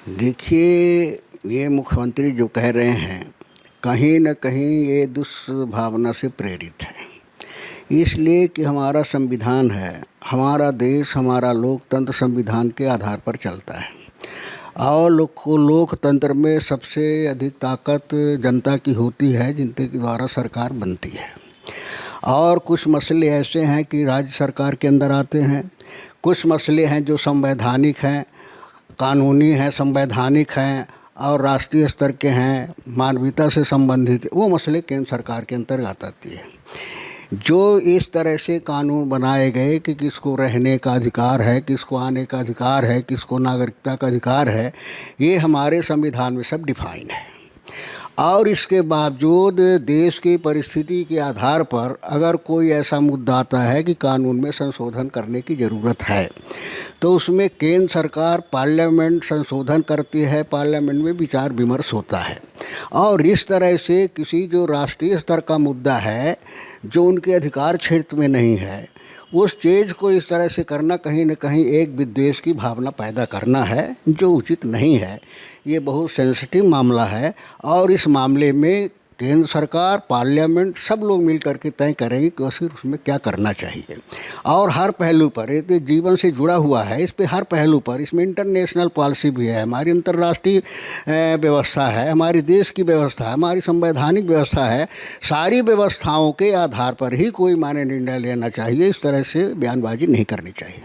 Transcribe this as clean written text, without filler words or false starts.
देखिए, ये मुख्यमंत्री जो कह रहे हैं, कहीं न कहीं ये दुष्भावना से प्रेरित है। इसलिए कि हमारा संविधान है, हमारा देश, हमारा लोकतंत्र संविधान के आधार पर चलता है और लोकतंत्र में सबसे अधिक ताकत जनता की होती है, जिनके द्वारा सरकार बनती है। और कुछ मसले ऐसे हैं कि राज्य सरकार के अंदर आते हैं, कुछ मसले हैं जो संवैधानिक हैं, कानूनी हैं, संवैधानिक हैं और राष्ट्रीय स्तर के हैं, मानवीयता से संबंधित, वो मसले केंद्र सरकार के अंतर्गत आती है। जो इस तरह से कानून बनाए गए कि किसको रहने का अधिकार है, किसको आने का अधिकार है, किसको नागरिकता का अधिकार है, ये हमारे संविधान में सब डिफाइन है। और इसके बावजूद देश की परिस्थिति के आधार पर अगर कोई ऐसा मुद्दा आता है कि कानून में संशोधन करने की ज़रूरत है, तो उसमें केंद्र सरकार पार्लियामेंट संशोधन करती है, पार्लियामेंट में विचार विमर्श होता है। और इस तरह से किसी जो राष्ट्रीय स्तर का मुद्दा है, जो उनके अधिकार क्षेत्र में नहीं है, उस चीज़ को इस तरह से करना कहीं न कहीं एक विद्वेष की भावना पैदा करना है, जो उचित नहीं है। ये बहुत सेंसिटिव मामला है और इस मामले में केंद्र सरकार, पार्लियामेंट सब लोग मिल करके तय करेंगे कि फिर उसमें क्या करना चाहिए। और हर पहलू पर, ये तो जीवन से जुड़ा हुआ है, इस पे हर पहलू पर, इसमें इंटरनेशनल पॉलिसी भी है, हमारी अंतर्राष्ट्रीय व्यवस्था है, हमारी देश की व्यवस्था है, हमारी संवैधानिक व्यवस्था है। सारी व्यवस्थाओं के आधार पर ही कोई मान्य निर्णय लेना चाहिए। इस तरह से बयानबाजी नहीं करनी चाहिए।